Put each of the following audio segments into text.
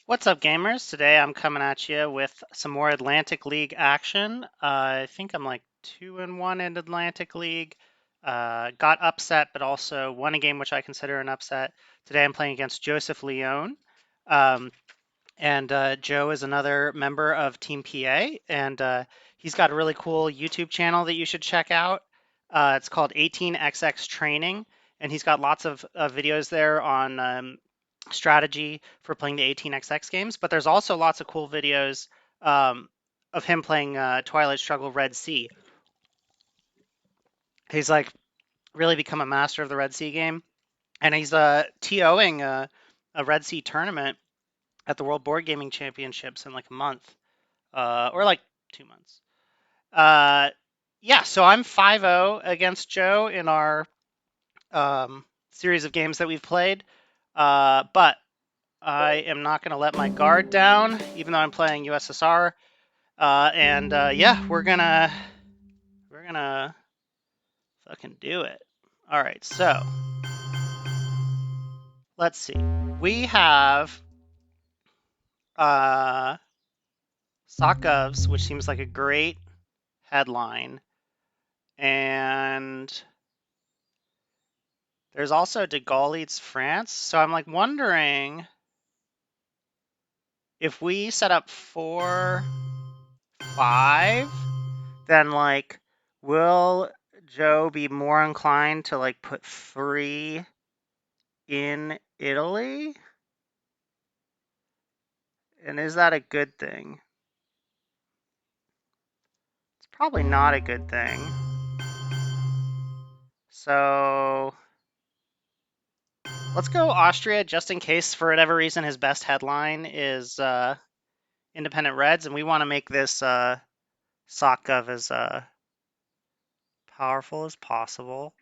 What's up, gamers? Today I'm coming at you with some more Atlantic League action. I think I'm like 2-1 in Atlantic League. Got upset, but also won a game which I consider an upset. Today I'm playing against Joseph Leone. Um, and Joe is another member of Team PA, and he's got a really cool YouTube channel that you should check out. It's called 18XX Training, and he's got lots of videos there on strategy for playing the 18XX games, but there's also lots of cool videos um, of him playing Twilight Struggle Red Sea. He's like really become a master of the Red Sea game, and he's TOing a Red Sea tournament at the World Board Gaming Championships in like a month, or like 2 months. Uh, yeah, so I'm 5-0 against Joe in our series of games that we've played, but I am not going to let my guard down, even though I'm playing USSR. Yeah, we're gonna fucking do it. All right, so let's see. We have uh, Sokovs, which seems like a great headline, and there's also De Gaulle leads France. So I'm like wondering if we set up 4-5, then like will Joe be more inclined to like put 3 in Italy? And is that a good thing? It's probably not a good thing. So let's go Austria just in case, for whatever reason, his best headline is Independent Reds, and we want to make this Sakov as powerful as possible.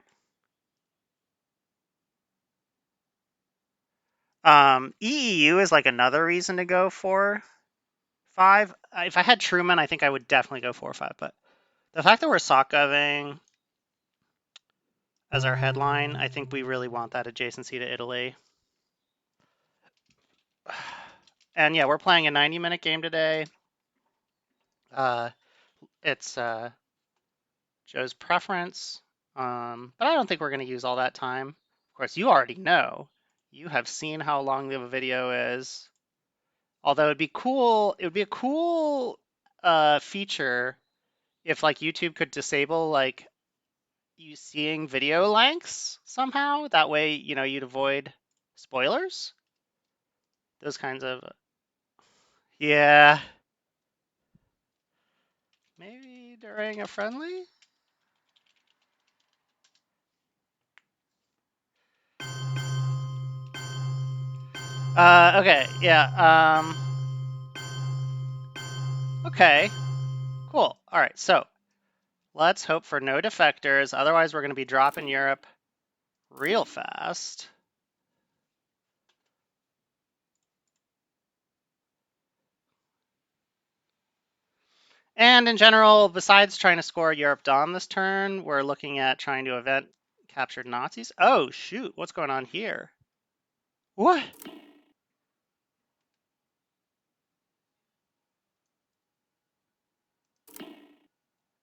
EEU is like another reason to go 4-5. If I had Truman, I think I would definitely go 4-5. But the fact that we're Sakoving as our headline, I think we really want that adjacency to Italy. And yeah, we're playing a 90-minute game today. It's Joe's preference, but I don't think we're going to use all that time. Of course, you already know. You have seen how long the video is. Although it'd be cool, it would be a cool feature if like YouTube could disable like you seeing video lengths somehow. That way, you'd avoid spoilers. Those kinds of yeah. Maybe during a friendly. Okay, yeah. Okay, cool. All right, so let's hope for no defectors. Otherwise, we're going to be dropping Europe real fast. And in general, besides trying to score Europe Dom this turn, we're looking at trying to event captured Nazis. Oh, shoot. What's going on here? What?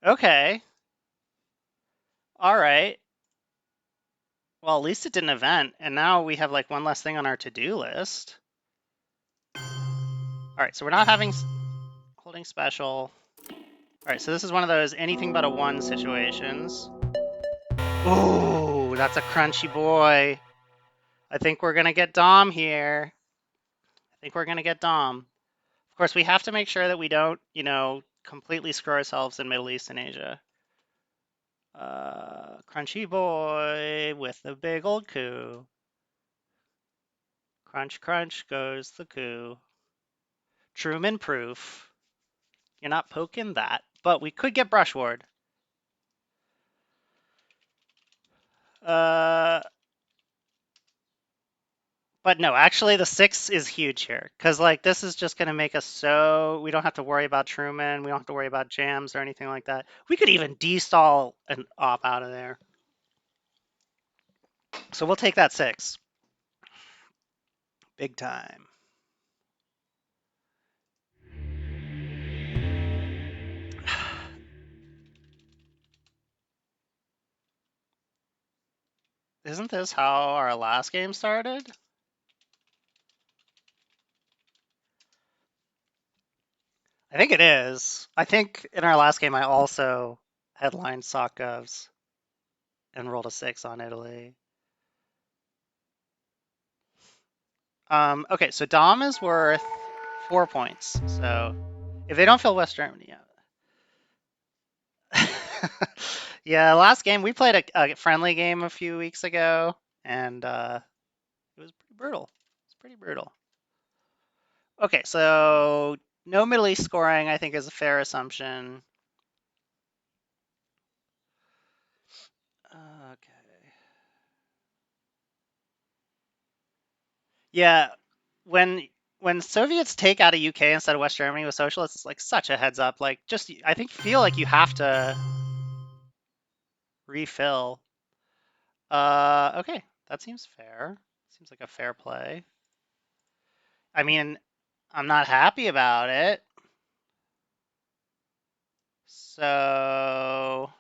Okay. All right. Well, at least it didn't event. And now we have like one less thing on our to-do list. All right. So we're not having holding special. All right. So this is one of those anything but a 1 situations. Ooh, that's a crunchy boy. I think we're going to get Dom here. I think we're going to get Dom. Of course, we have to make sure that we don't, completely screw ourselves in Middle East and Asia. Crunchy boy with the big old coup. Crunch, crunch goes the coup. Truman proof. You're not poking that, but we could get Brushward. But no, actually the 6 is huge here. Because, like, this is just going to make us so... We don't have to worry about Truman. We don't have to worry about jams or anything like that. We could even de-stall an op out of there. So we'll take that 6. Big time. Isn't this how our last game started? I think it is. I think in our last game I also headlined SocGovs and rolled a 6 on Italy. Okay, so Dom is worth 4 points. So if they don't fill West Germany out. Yeah, last game we played a friendly game a few weeks ago, and it was pretty brutal. It's pretty brutal. Okay, so no Middle East scoring, I think, is a fair assumption. Okay. Yeah, when Soviets take out a UK instead of West Germany with socialists, it's like such a heads up. Like, just I think feel like you have to refill. Okay, that seems fair. Seems like a fair play. I mean, I'm not happy about it. So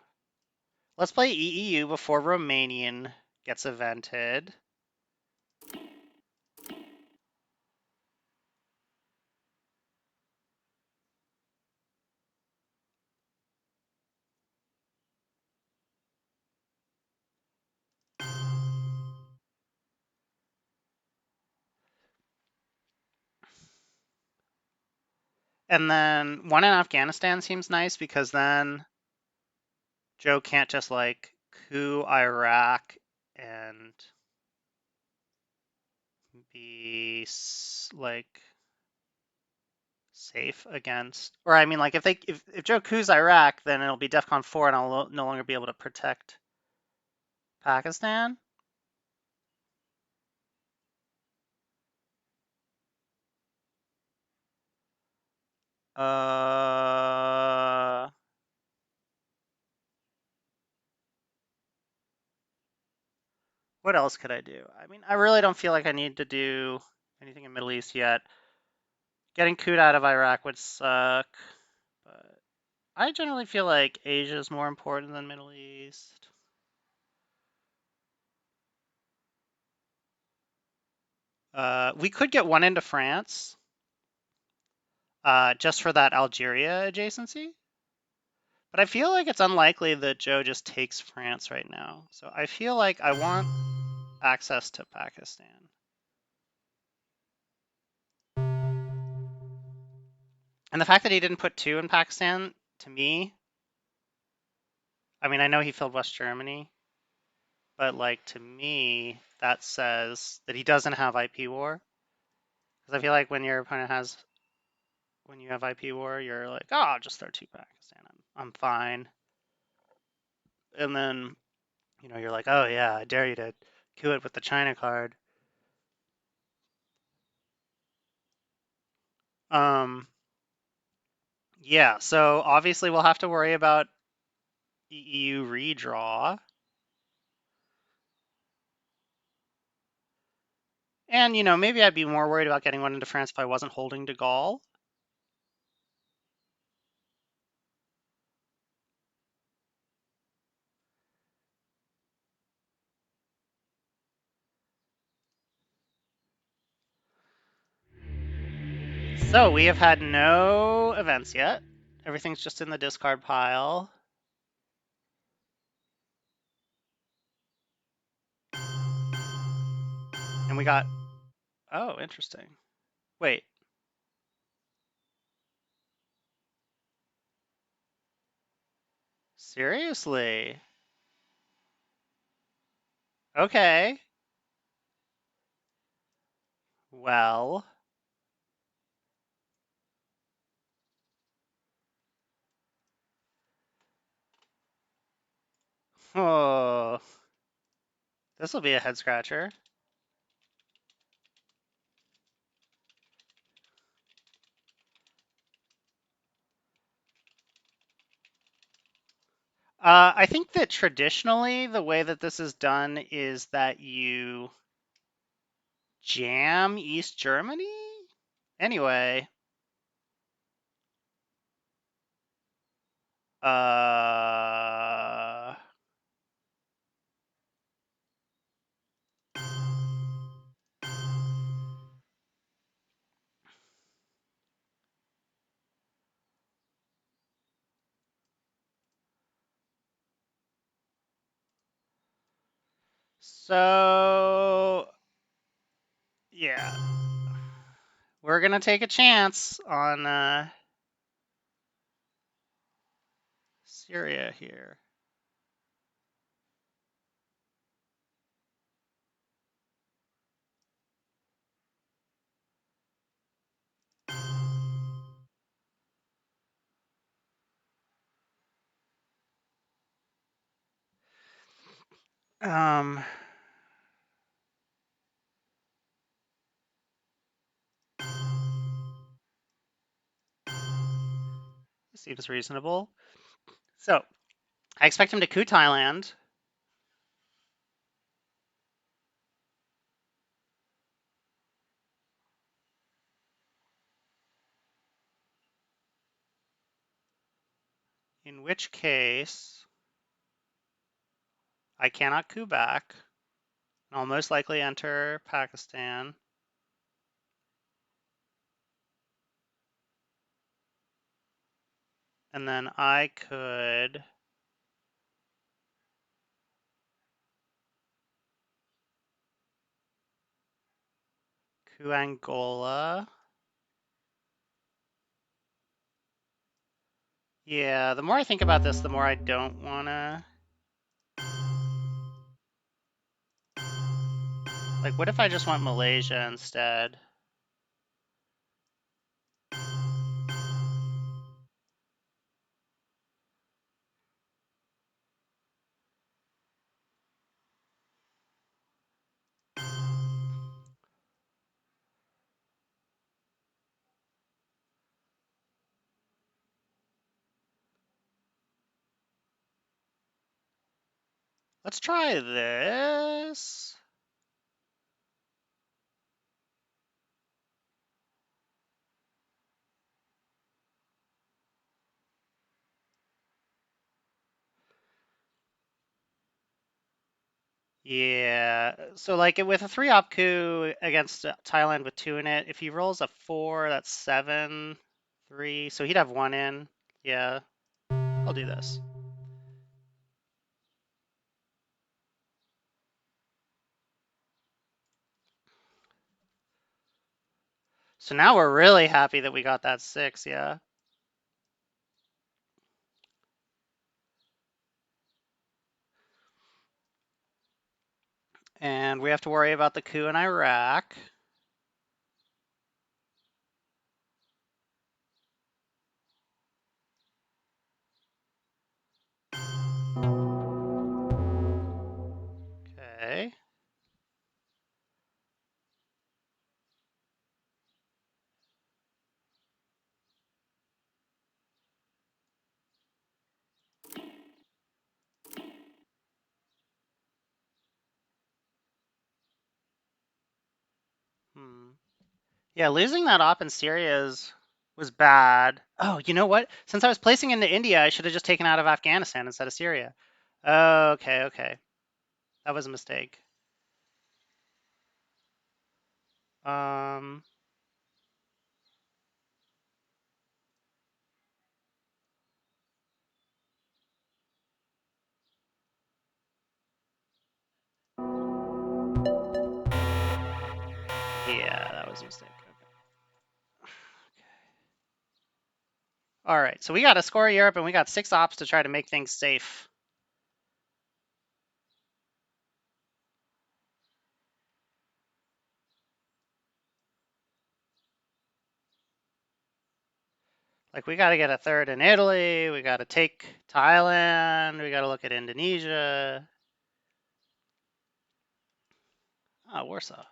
let's play EEU before Romanian gets evented. And then one in Afghanistan seems nice because then Joe can't just like coup Iraq and be like safe against, or I mean, like if Joe coups Iraq, then it'll be DEFCON 4, and I'll no longer be able to protect Pakistan. Uh, what else could I do? I mean, I really don't feel like I need to do anything in Middle East yet. Getting coup out of Iraq would suck, but I generally feel like Asia is more important than Middle East. We could get one into France, just for that Algeria adjacency. But I feel like it's unlikely that Joe just takes France right now. So I feel like I want access to Pakistan. And the fact that he didn't put 2 in Pakistan, to me, I mean, I know he filled West Germany, but like to me, that says that he doesn't have IP war. Because I feel like when your opponent has, when you have IP war, you're like, oh, I'll just throw 2 Pakistan. I'm fine. And then, you're like, oh yeah, I dare you to coup it with the China card. Um, yeah, so obviously we'll have to worry about EU redraw. And, maybe I'd be more worried about getting one into France if I wasn't holding de Gaulle. So we have had no events yet. Everything's just in the discard pile. And we got, oh, interesting. Wait, seriously? Okay. Well, oh, this will be a head scratcher. I think that traditionally the way that this is done is that you jam East Germany? Anyway, uh, So, yeah, we're gonna take a chance on Syria here. Um, seems reasonable. So, I expect him to coup Thailand. In which case, I cannot coup back. I'll most likely enter Pakistan. And then I could coup Angola. Yeah, the more I think about this, the more I don't want to. Like, what if I just want Malaysia instead? Let's try this. Yeah, so like with a 3-op coup against Thailand with 2 in it, if he rolls a 4, that's 7, 3, so he'd have 1 in. Yeah, I'll do this. So now we're really happy that we got that 6, yeah. And we have to worry about the coup in Iraq. Okay. Hmm. Yeah, losing that op in Syria was bad. Oh, you know what? Since I was placing into India, I should have just taken out of Afghanistan instead of Syria. Okay, okay. That was a mistake. Um, yeah, that was a mistake. Okay. All right, so we got to score Europe, and we got 6 ops to try to make things safe. Like, we got to get a 3rd in Italy. We got to take Thailand. We got to look at Indonesia. Oh, Warsaw.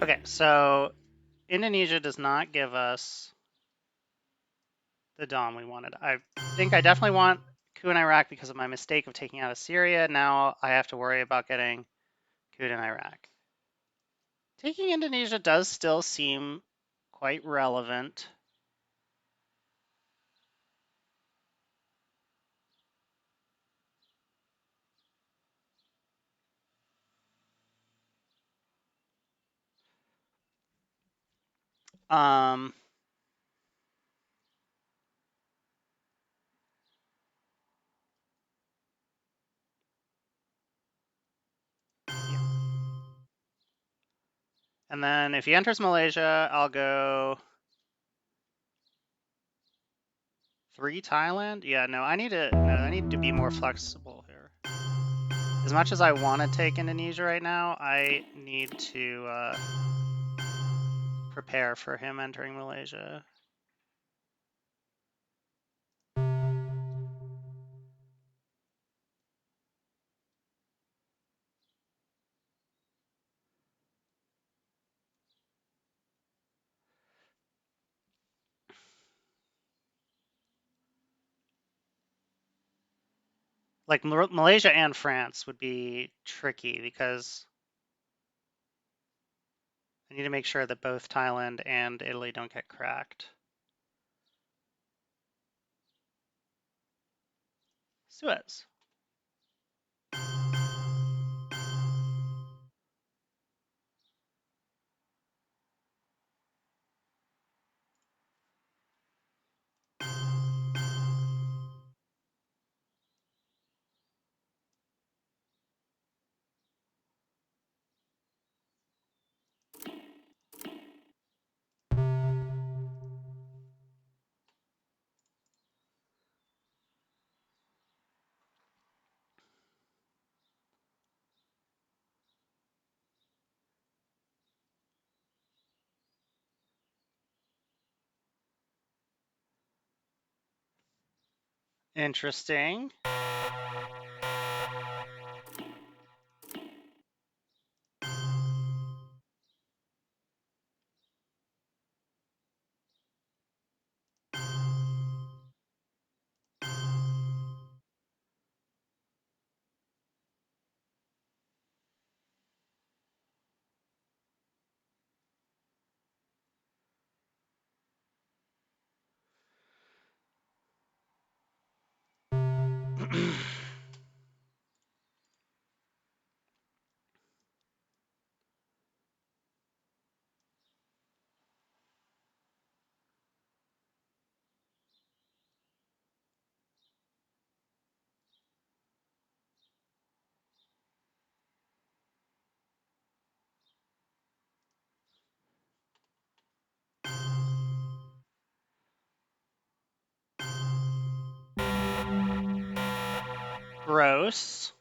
Okay, so Indonesia does not give us the Dom we wanted. I think I definitely want coup in Iraq because of my mistake of taking out of Syria. Now I have to worry about getting coup in Iraq. Taking Indonesia does still seem quite relevant. Um, and then if he enters Malaysia, I'll go 3 Thailand. Yeah, no, I need to be more flexible here. As much as I want to take Indonesia right now, I need to prepare for him entering Malaysia. Like Malaysia and France would be tricky because I need to make sure that both Thailand and Italy don't get cracked. Suez. Interesting. Gross.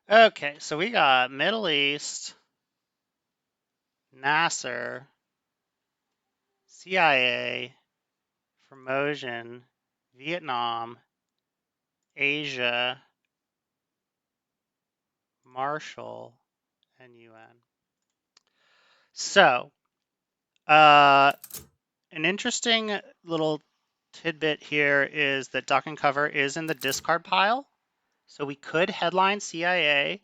Okay, so we got Middle East, Nasser, CIA, Formosan, Vietnam, Asia, Marshall, and UN. So, uh, an interesting little tidbit here is that Duck and Cover is in the discard pile. So we could headline CIA.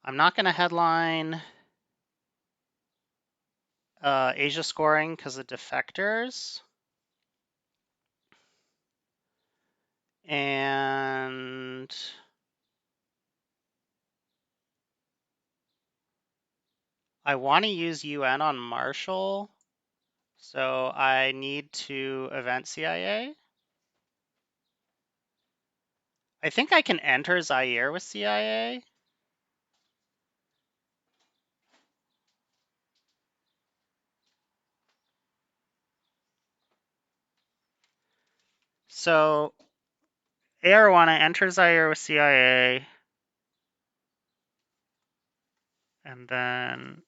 I'm not going to headline Asia scoring because of defectors. And I want to use UN on Marshall. So I need to event CIA. I think I can enter Zaire with CIA. So AR1, I enter Zaire with CIA, and then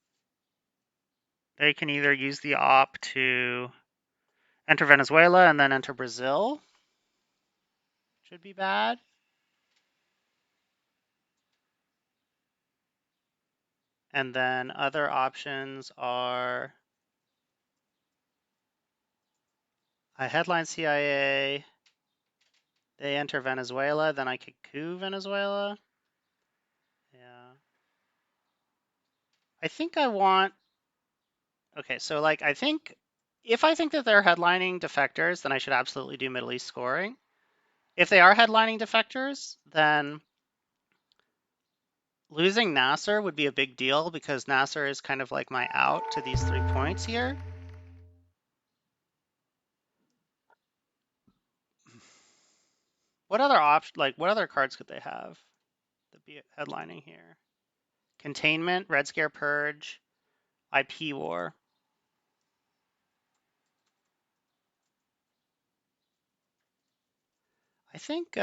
they can either use the op to enter Venezuela and then enter Brazil. Should be bad. And then other options are I headline CIA, they enter Venezuela, then I could coup Venezuela. Yeah. I think I want, okay, so like I think if I think that they're headlining defectors, then I should absolutely do Middle East scoring. If they are headlining defectors, then losing Nasser would be a big deal because Nasser is kind of like my out to these 3 points here. What other what other cards could they have that be headlining here? Containment, Red Scare Purge, IP War. I think if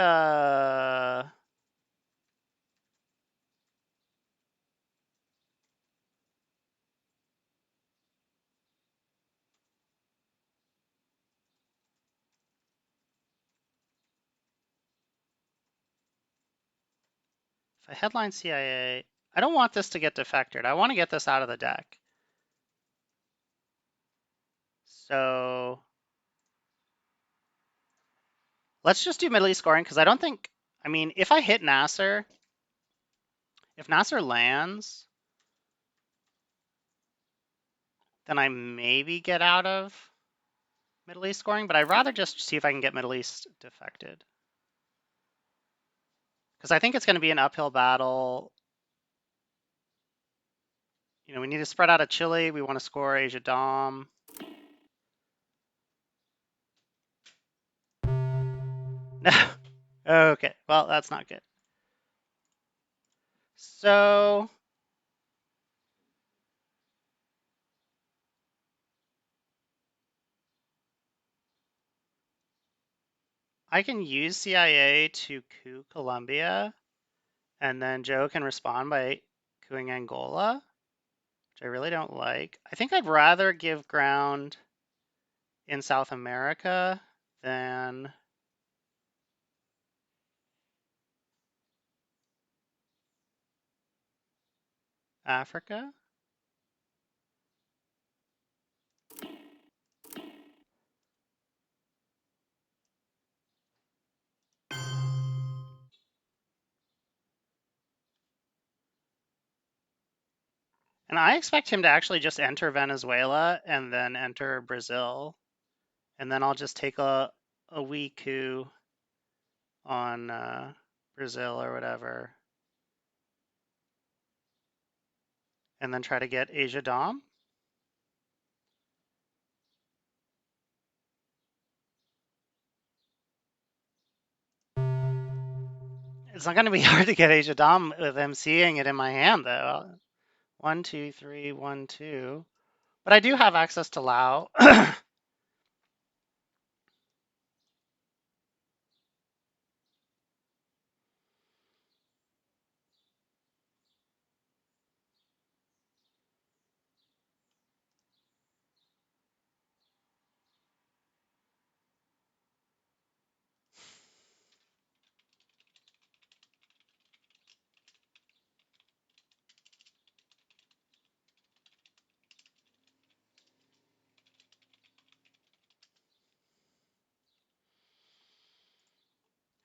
I headline CIA, I don't want this to get defected. I want to get this out of the deck. So let's just do Middle East scoring because I don't think, I mean, if I hit Nasser, if Nasser lands, then I maybe get out of Middle East scoring, but I'd rather just see if I can get Middle East defected. Because I think it's going to be an uphill battle. You know, we need to spread out of Chile. We want to score Asia Dom. No. Okay, well, that's not good. So I can use CIA to coup Colombia, and then Joe can respond by cooing Angola, which I really don't like. I think I'd rather give ground in South America than Africa. And I expect him to actually just enter Venezuela and then enter Brazil. And then I'll just take a wee coup on Brazil or whatever. And then try to get Asia Dom. It's not going to be hard to get Asia Dom with him seeing it in my hand, though. 1, 2, 3, 1, 2. But I do have access to Lao.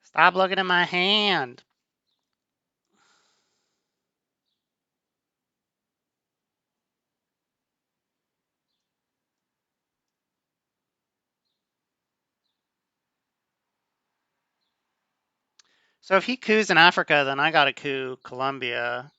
Stop looking at my hand. So if he coups in Africa, then I got to coup Colombia.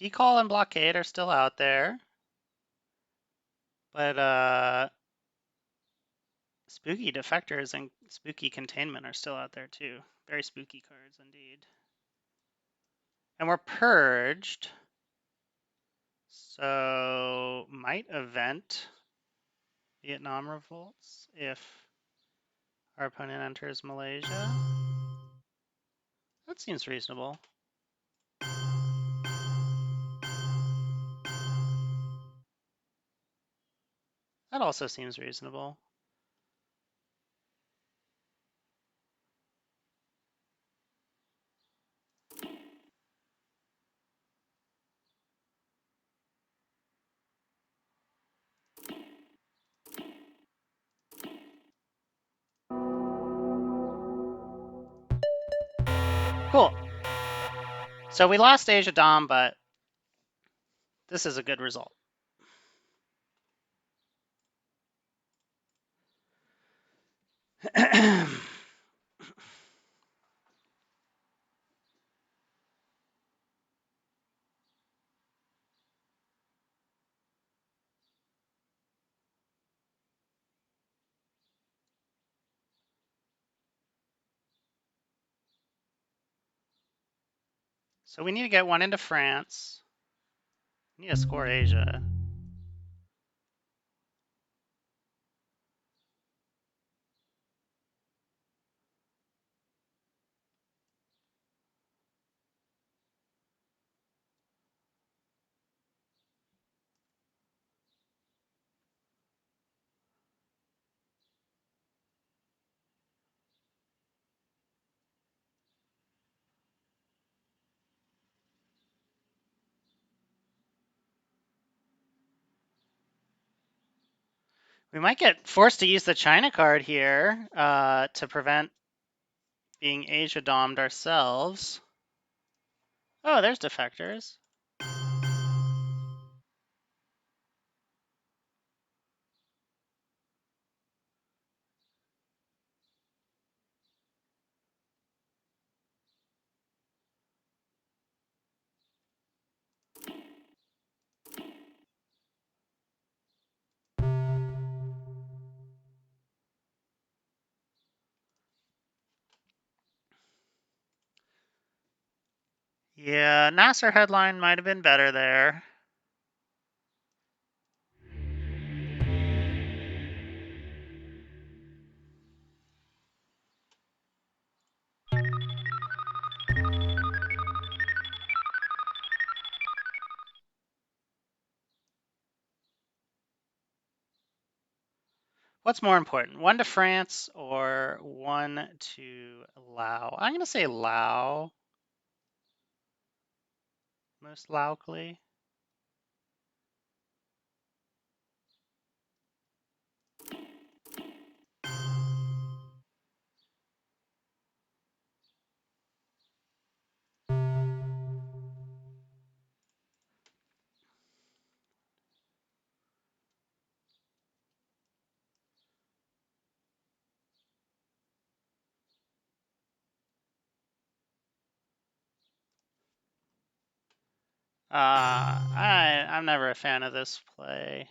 Decall and blockade are still out there, but spooky defectors and spooky containment are still out there too. Very spooky cards indeed. And we're purged, so might event Vietnam revolts if our opponent enters Malaysia. That seems reasonable. That also seems reasonable. Cool. So we lost Asia Dom, but this is a good result. So we need to get one into France. We need to score Asia. We might get forced to use the China card here to prevent being Asia domed ourselves. Oh, there's defectors. Yeah, Nasser headline might have been better there. What's more important, one to France or one to Laos? I'm going to say Laos, most likely. I'm never a fan of this play.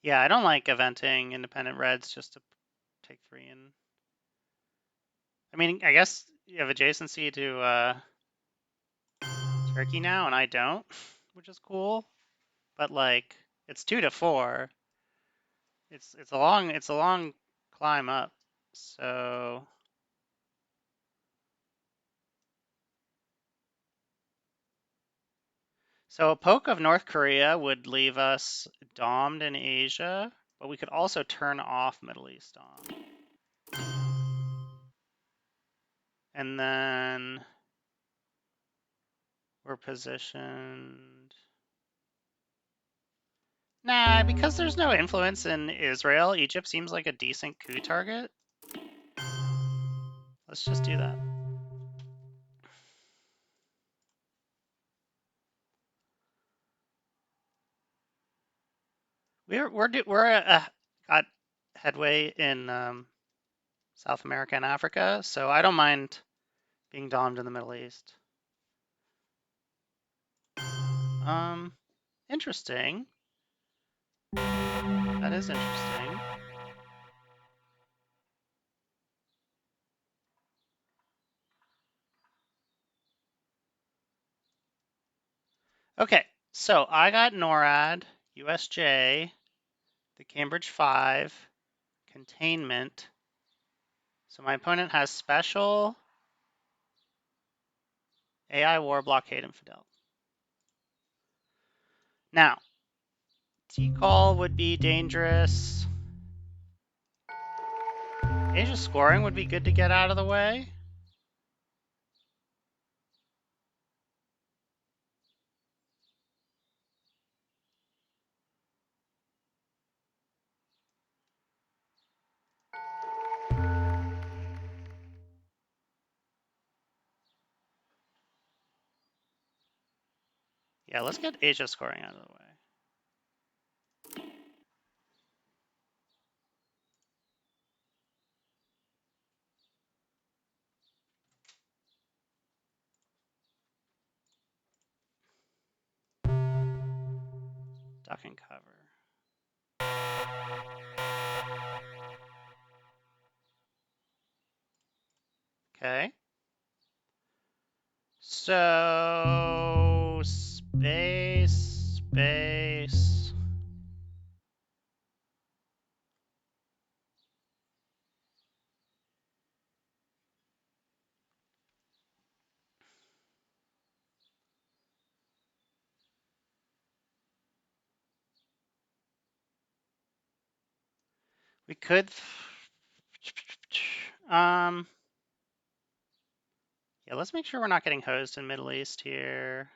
Yeah, I don't like eventing independent reds just to take 3 and... I mean, I guess you have adjacency to Turkey now, and I don't, which is cool. But like, it's 2 to 4. It's a long climb up. So a poke of North Korea would leave us domed in Asia, but we could also turn off Middle East on. And then we're positioned. Nah, because there's no influence in Israel, Egypt seems like a decent coup target. Let's just do that. We're got headway in South America and Africa, so I don't mind being domed in the Middle East. Interesting. That is interesting. Okay, so I got NORAD, USJ, the Cambridge 5, containment. So my opponent has special, AI war, blockade, and fidelity. Now, decall would be dangerous. Asia scoring would be good to get out of the way. Yeah, let's get Asia scoring out of the way. Duck and cover. Okay. So space. We could. Yeah, let's make sure we're not getting hosed in Middle East here.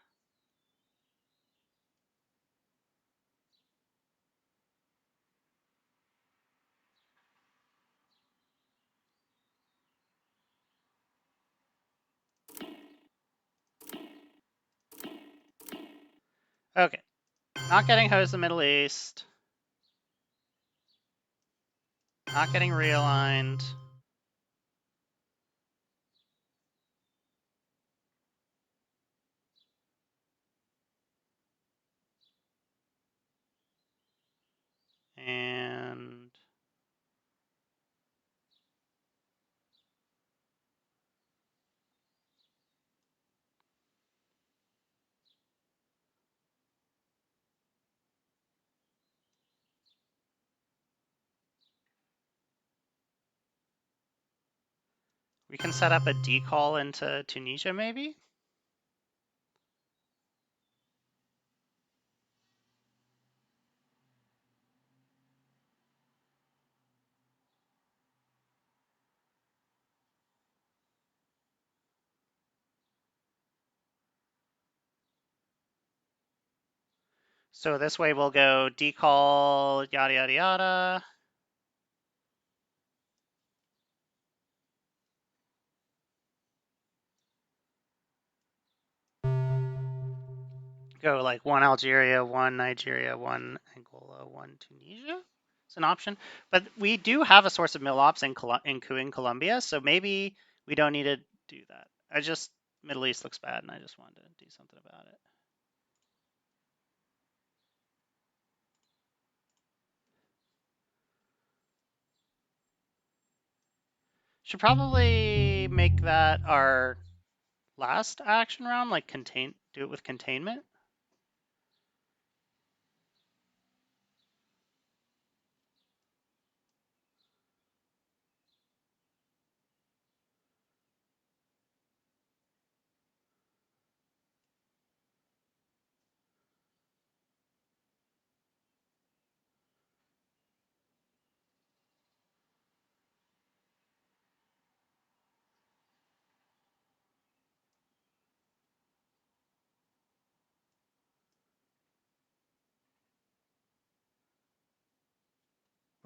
Okay, not getting hosed in Middle East. Not getting realigned. And we can set up a decall into Tunisia, maybe? So this way we'll go decall, yada, yada, yada. Go like one Algeria, one Nigeria, one Angola, one Tunisia. It's an option. But we do have a source of mill-ops in Colombia, so maybe we don't need to do that. Middle East looks bad, and I just wanted to do something about it. Should probably make that our last action round, like do it with containment.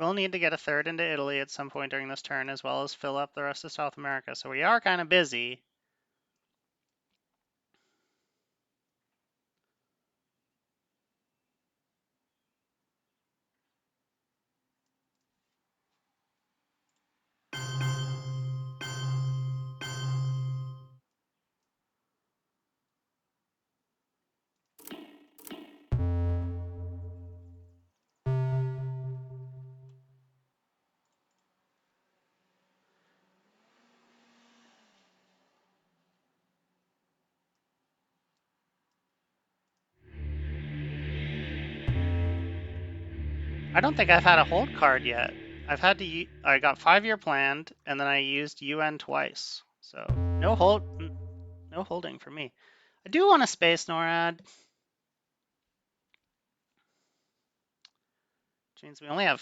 We'll need to get a third into Italy at some point during this turn, as well as fill up the rest of South America. So we are kind of busy. I don't think I've had a hold card yet. I got 5-year planned, and then I used UN twice. So no holding for me. I do want a space NORAD, which means we only have,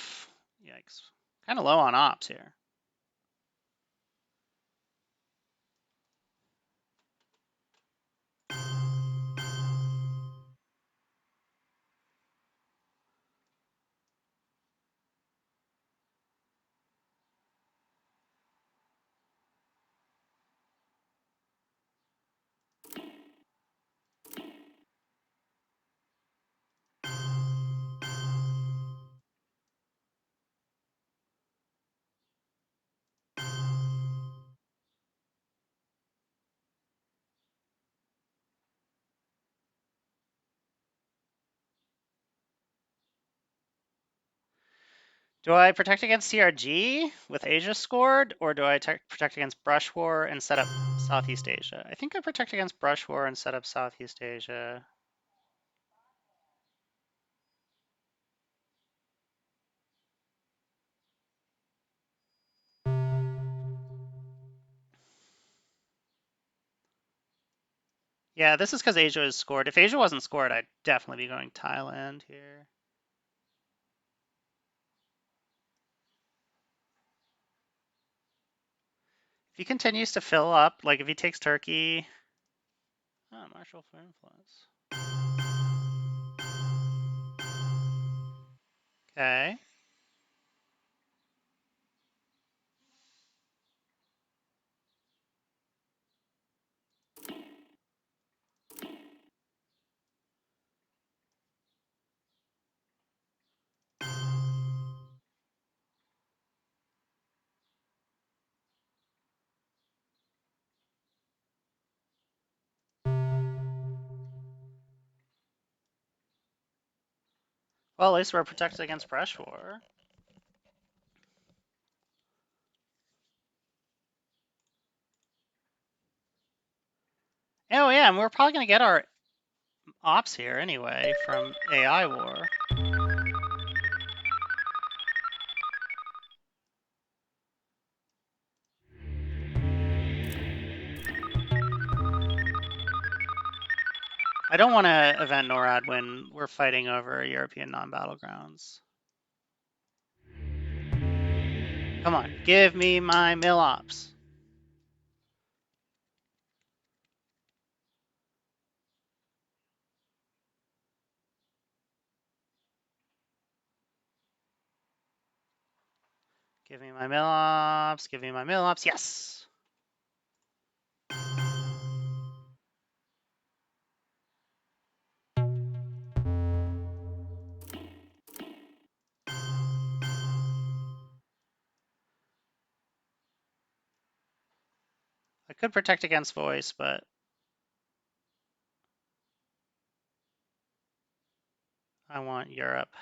yikes, kind of low on ops here. Do I protect against CRG with Asia scored, or do I protect against Brush War and set up Southeast Asia? I think I protect against Brush War and set up Southeast Asia. Yeah, this is because Asia is scored. If Asia wasn't scored, I'd definitely be going Thailand here. If he continues to fill up, like if he takes Turkey, Marshall for influence. Okay. Well, at least we're protected against Brush War. Oh yeah, and we're probably gonna get our ops here anyway from AI War. I don't want to event NORAD when we're fighting over European non-battlegrounds. Come on, give me my mill ops. Give me my mill ops. Give me my mill ops. Yes. I could protect against voice, but I want Europe.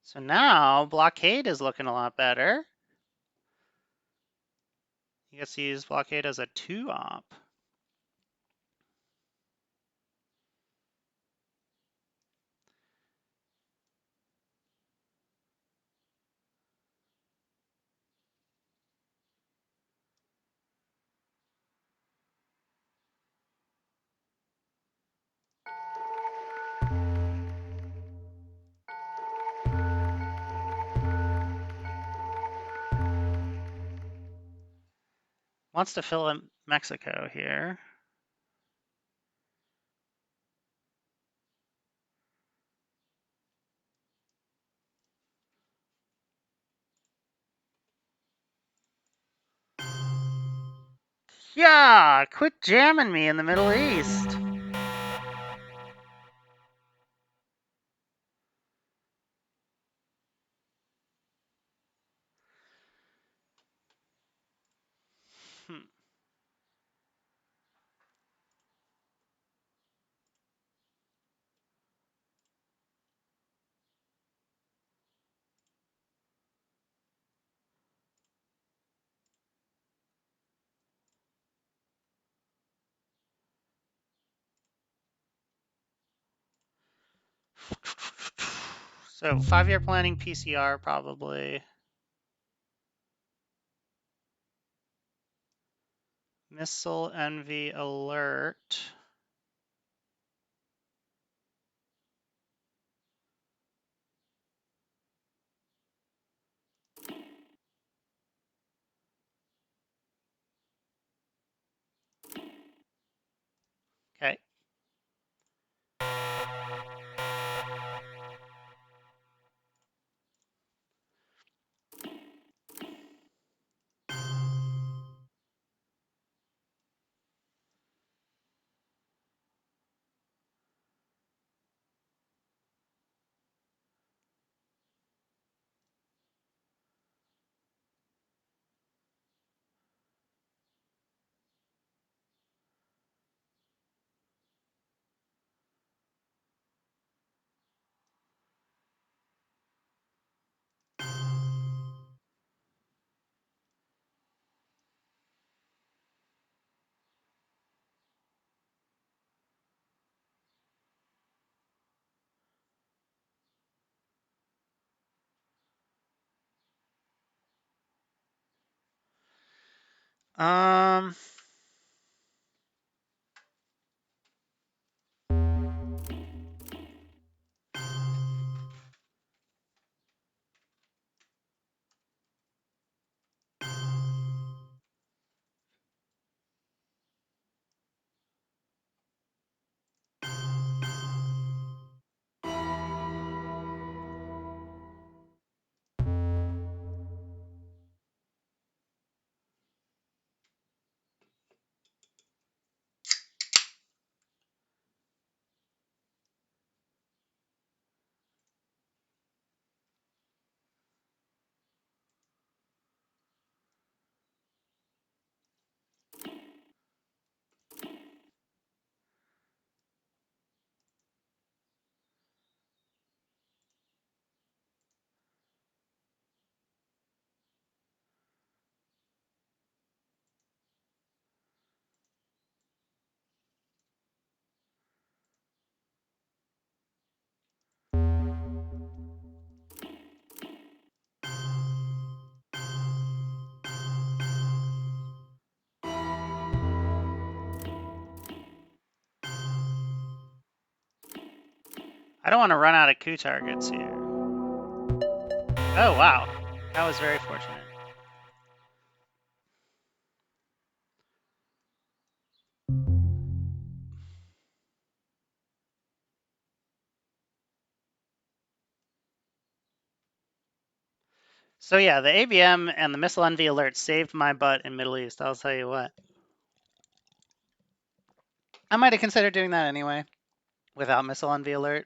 So now blockade is looking a lot better. You can use blockade as a 2-op. Wants to fill in Mexico here. Yeah, quit jamming me in the Middle East. Hmm. So 5-year planning PCR probably. Missile envy alert. Okay. Um. I don't want to run out of coup targets here. Oh, wow. That was very fortunate. So yeah, the ABM and the missile envy alert saved my butt in Middle East. I'll tell you what. I might have considered doing that anyway, without missile envy alert.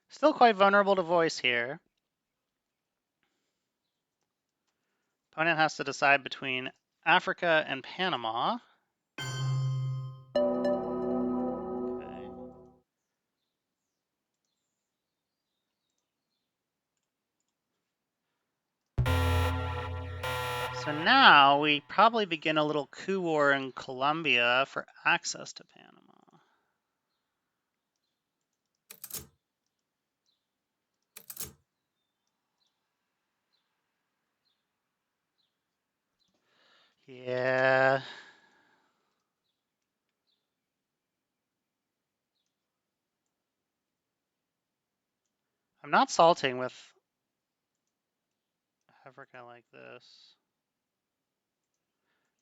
Still quite vulnerable to voice here. Opponent has to decide between Africa and Panama. Okay. So now we probably begin a little coup war in Colombia for access to Panama. Yeah. I'm not salting with Africa like this.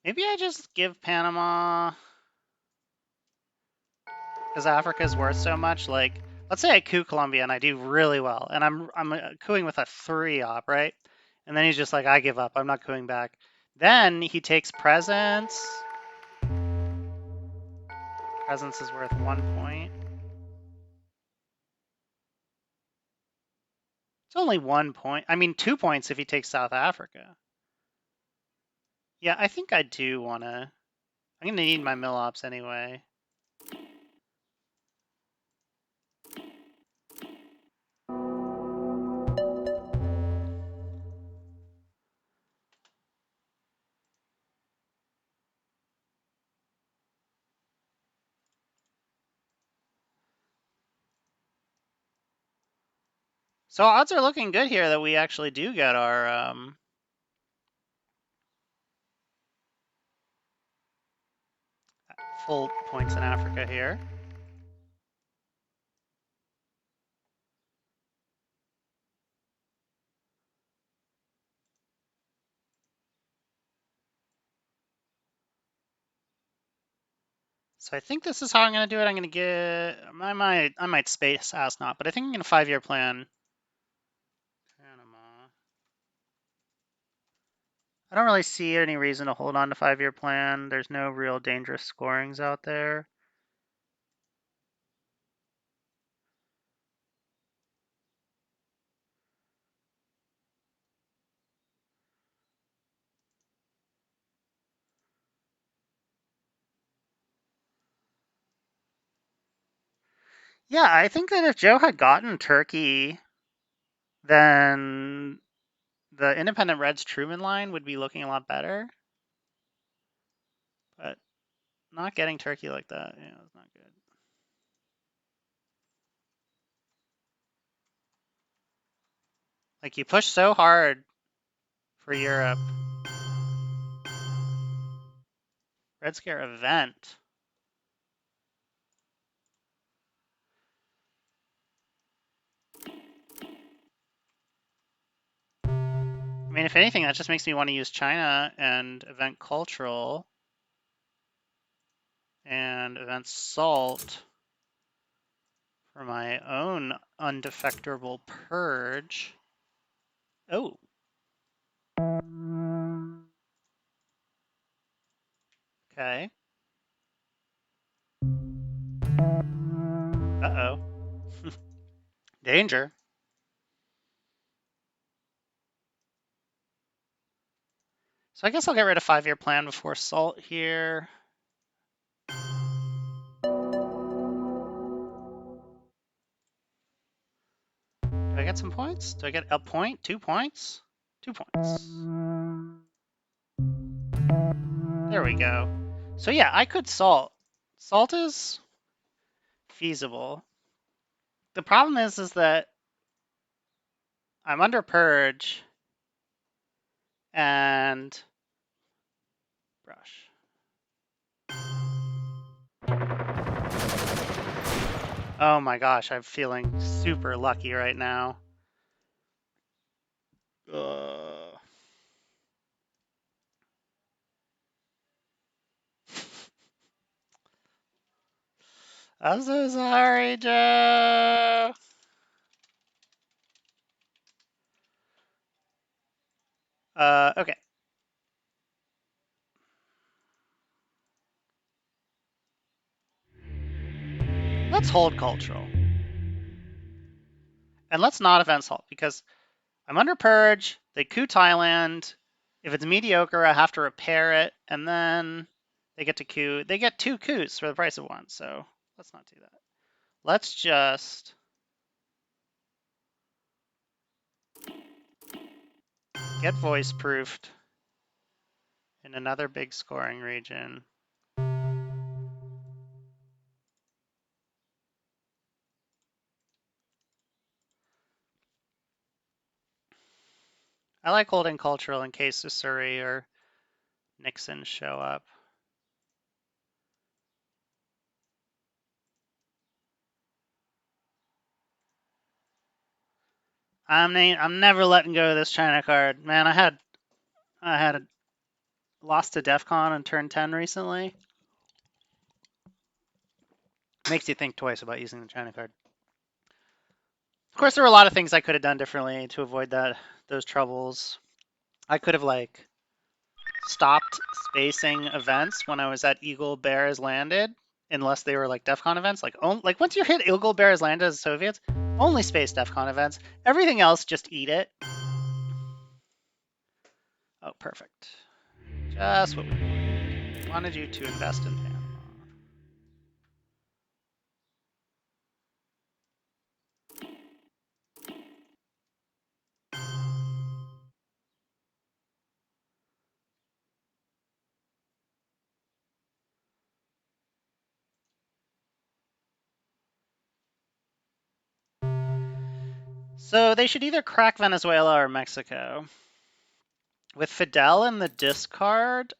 Maybe I just give Panama, because Africa's worth so much. Like, let's say I coup Colombia and I do really well, and I'm cooing with a 3-op, right? And then he's just like, I give up. I'm not cooing back. Then he takes presence. Presence is worth 1 point. It's only 1 point. I mean, 2 points if he takes South Africa. Yeah, I think I do want to. I'm going to need my mill ops anyway. So odds are looking good here that we actually do get our full points in Africa here. So I think this is how I'm going to do it. I'm going to get, I might space ask not, but I think I'm going to 5-year plan Panama. I don't really see any reason to hold on to 5-year plan. There's no real dangerous scorings out there. Yeah, I think that if Joe had gotten Turkey, then the independent Reds Truman line would be looking a lot better. But not getting Turkey like that, yeah, it's not good. Like you push so hard for Europe. Red Scare event. I mean, if anything, that just makes me want to use China and event cultural and event salt for my own undefectable purge. Oh. Okay. Uh-oh. Danger. So I guess I'll get rid of 5-year plan before salt here. Do I get some points? Do I get a point? 2 points? 2 points. There we go. So yeah, I could salt. Salt is feasible. The problem is that I'm under purge and brush. Oh my gosh, I'm feeling super lucky right now. Ugh. I'm so sorry, Joe. Okay. Let's hold cultural. And let's not event salt because I'm under purge. They coup Thailand. If it's mediocre, I have to repair it, and then they get to coup. They get 2 coups for the price of 1. So let's not do that. Let's just get voice proofed in another big scoring region. I like holding cultural in case Surrey or Nixon show up. I'm never letting go of this China card, man. I had a lost to DEF CON on turn 10 recently. Makes you think twice about using the China card. Of course, there were a lot of things I could have done differently to avoid those troubles. I could have like stopped spacing events when I was at Eagle Bear has landed, unless they were like DEF CON events. Like once you hit Eagle Bear has landed as Soviets, only space DEF CON events. Everything else, just eat it. Oh, perfect. Just what we wanted. Wanted you to invest in Panama. So they should either crack Venezuela or Mexico. With Fidel in the discard,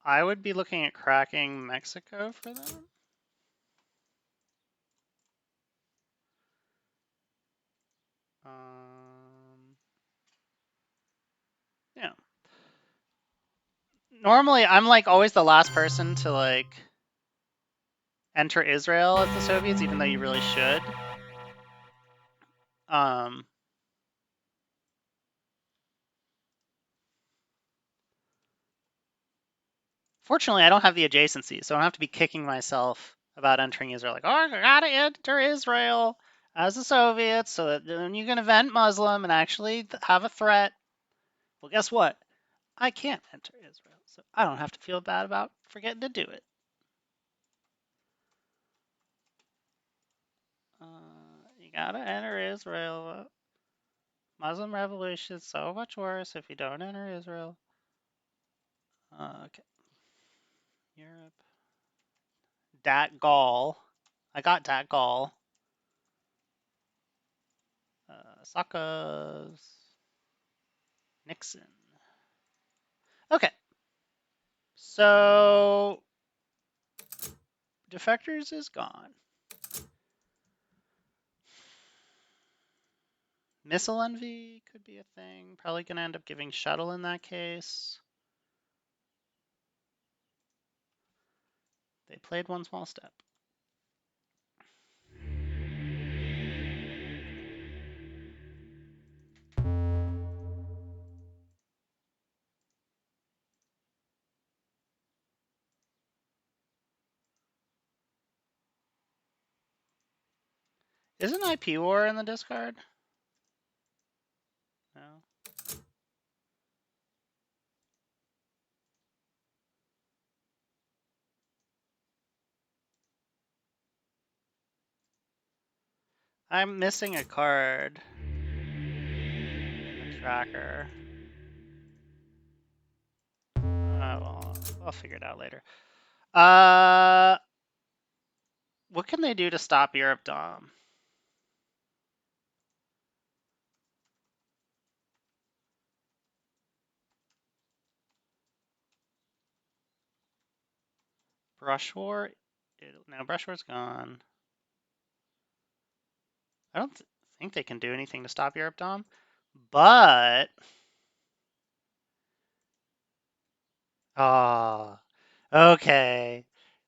I would be looking at cracking Mexico for them. Yeah. Normally, I'm like always the last person to like enter Israel as the Soviets, even though you really should. Fortunately, I don't have the adjacency, so I don't have to be kicking myself about entering Israel. Like, oh, I gotta enter Israel as the Soviets so that then you can event Muslim and actually have a threat. Well, guess what? I can't enter Israel, so I don't have to feel bad about forgetting to do it. You gotta enter Israel. Muslim revolution is so much worse if you don't enter Israel. Okay. Europe. Dat Gall. I got Dat Gall. Sakas. Nixon. Okay. So defectors is gone. Missile envy could be a thing. Probably gonna end up giving shuttle in that case. They played one small step. Isn't IP war in the discard? No. I'm missing a card in the tracker. Well, I'll figure it out later. What can they do to stop Europe Dom? Brush War? No, Brush War's gone. I don't think they can do anything to stop Europe Dom, but okay.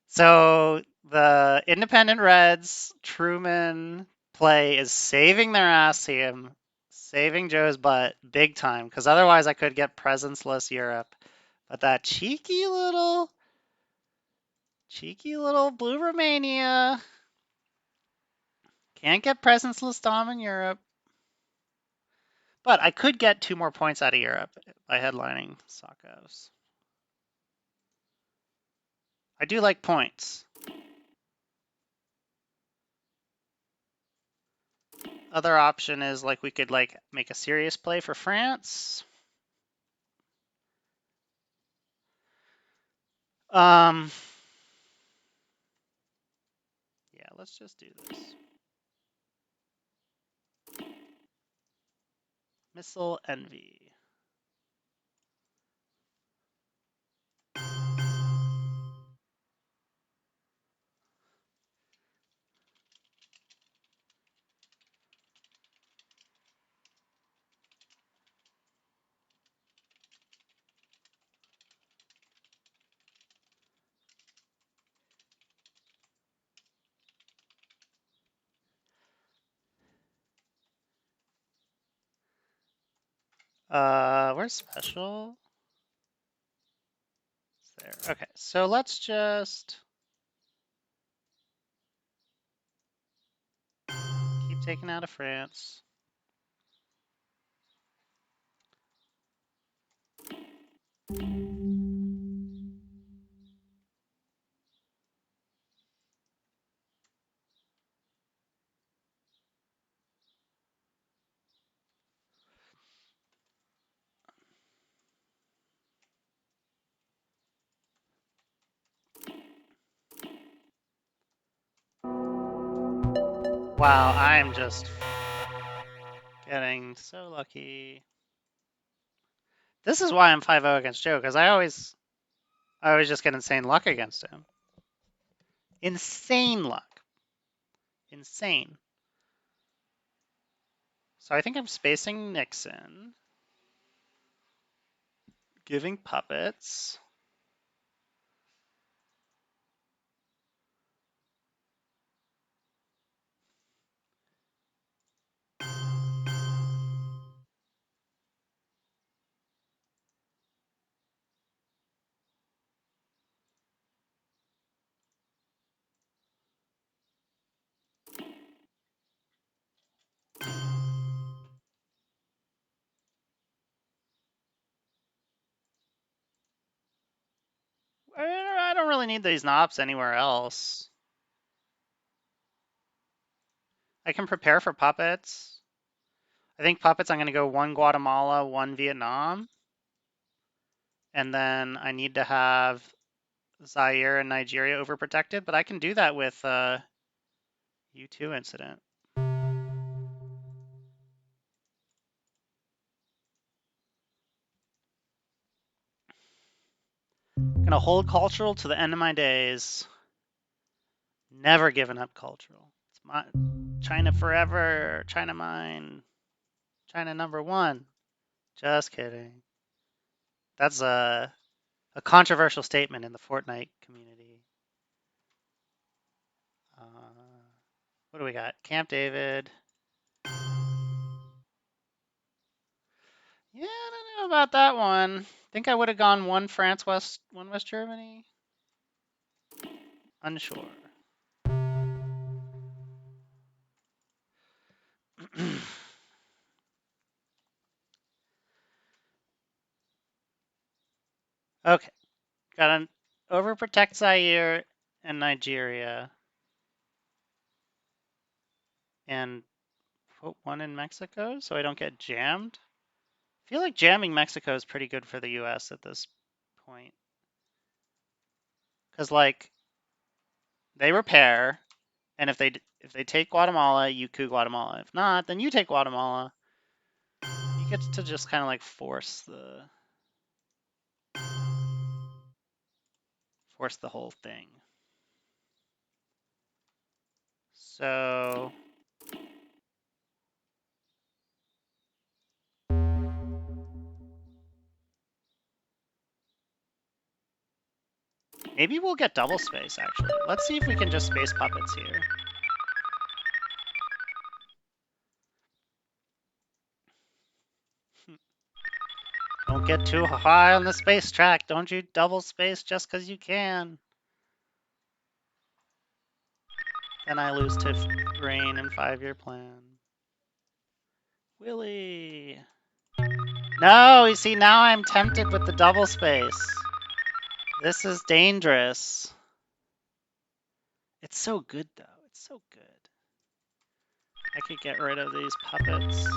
So the Independent Reds Truman play is saving their ass team, saving Joe's butt big time, because otherwise I could get presence-less Europe. But that cheeky little blue Romania can't get presence-less Dom in Europe. But I could get 2 more points out of Europe by headlining Sakos. I do like points. Other option is like we could like make a serious play for France. Yeah, let's just do this. Missile envy. Where's special? It's there. Okay, so let's just keep taking out of France. Wow, I am just getting so lucky. This is why I'm 5-0 against Joe, because I always just get insane luck against him. Insane luck. Insane. So I think I'm spacing Nixon. Giving puppets. I don't really need these knobs anywhere else. I can prepare for puppets. I think puppets, I'm going to go 1 Guatemala, 1 Vietnam. And then I need to have Zaire and Nigeria overprotected, but I can do that with U2 incident. Gonna hold cultural to the end of my days. Never giving up cultural. It's my China forever, China mine, China #1. Just kidding. That's a controversial statement in the Fortnite community. What do we got? Camp David. Yeah, I don't know about that one. Think I would have gone 1 France, 1 West Germany. Unsure. Okay, got an overprotect Zaire and Nigeria, and put 1 in Mexico so I don't get jammed. I feel like jamming Mexico is pretty good for the U.S. at this point, because like they repair, and if they take Guatemala, you coup Guatemala. If not, then you take Guatemala. You get to just kind of like force the whole thing. So maybe we'll get double space, actually. Let's see if we can just space puppets here. Don't get too high on the space track. Don't you double space just because you can. Then I lose to rain and 5-year plan. Willie. No, you see, now I'm tempted with the double space. This is dangerous. It's so good, though. It's so good. I could get rid of these puppets.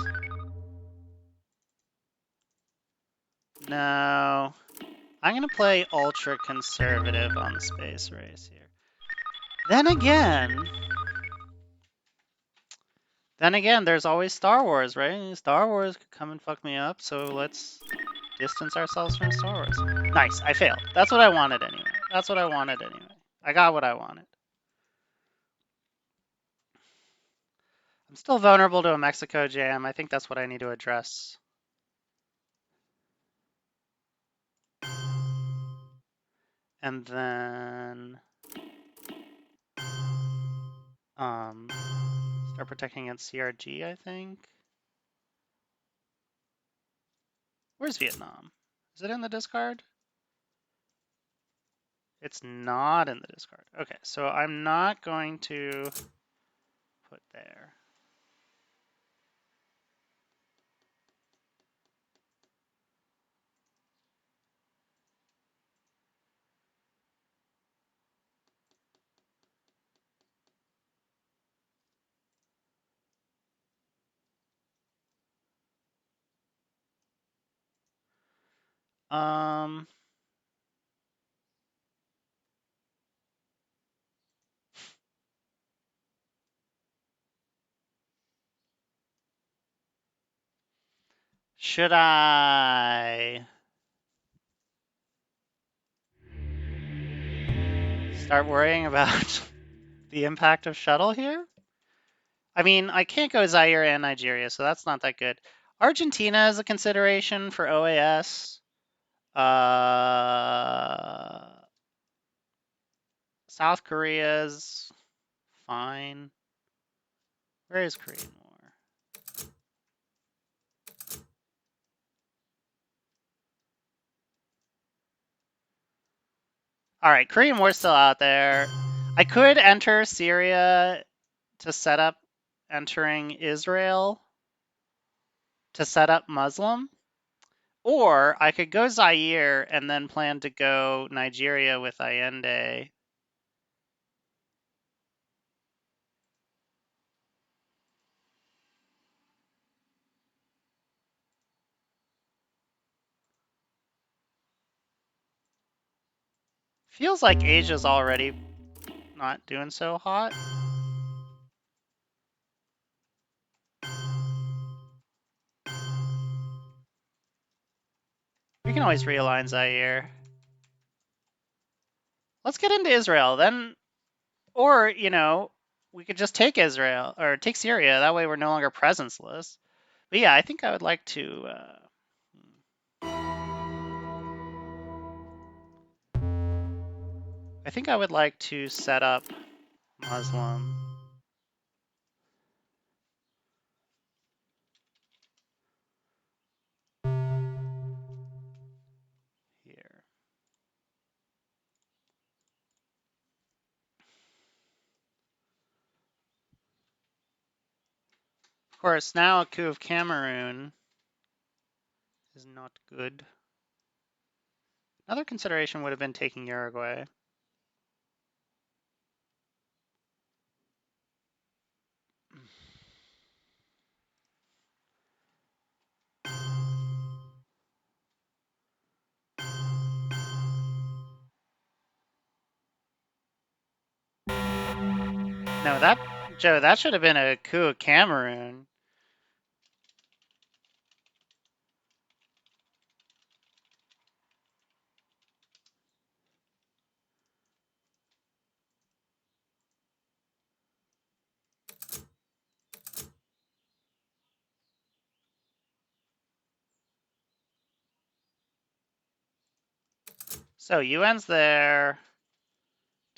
No. I'm going to play ultra conservative on the space race here. Then again, there's always Star Wars, right? Star Wars could come and fuck me up, so let's distance ourselves from Star Wars. Nice, I failed. That's what I wanted anyway. I got what I wanted. I'm still vulnerable to a Mexico jam. I think that's what I need to address. And then start protecting against CRG, I think. Where's Vietnam? Is it in the discard? It's not in the discard. Okay, so I'm not going to put there. Should I start worrying about the impact of shuttle here? I mean, I can't go Zaire and Nigeria, so that's not that good. Argentina is a consideration for OAS. South Korea's fine. Where is Korean War? All right, Korean War's still out there. I could enter Syria to set up entering Israel to set up Muslim. Or I could go Zaire and then plan to go Nigeria with Allende. Feels like Asia's already not doing so hot. We can always realign Zaire. Let's get into Israel then. Or, you know, we could just take Israel or take Syria. That way we're no longer presenceless. But yeah, I think I would like to. I think I would like to set up Muslim here. Of course, now a coup of Cameroon is not good. Another consideration would have been taking Uruguay. No, Joe, that should have been a coup of Cameroon. So UN's there.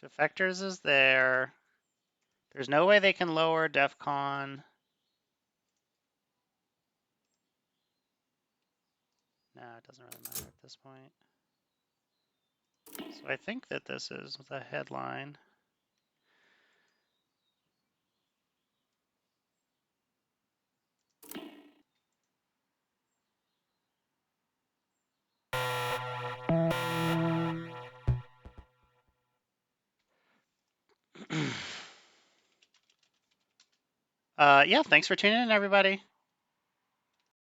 Defectors is there. There's no way they can lower DEFCON. No, it doesn't really matter at this point. So I think that this is the headline. Yeah, thanks for tuning in, everybody.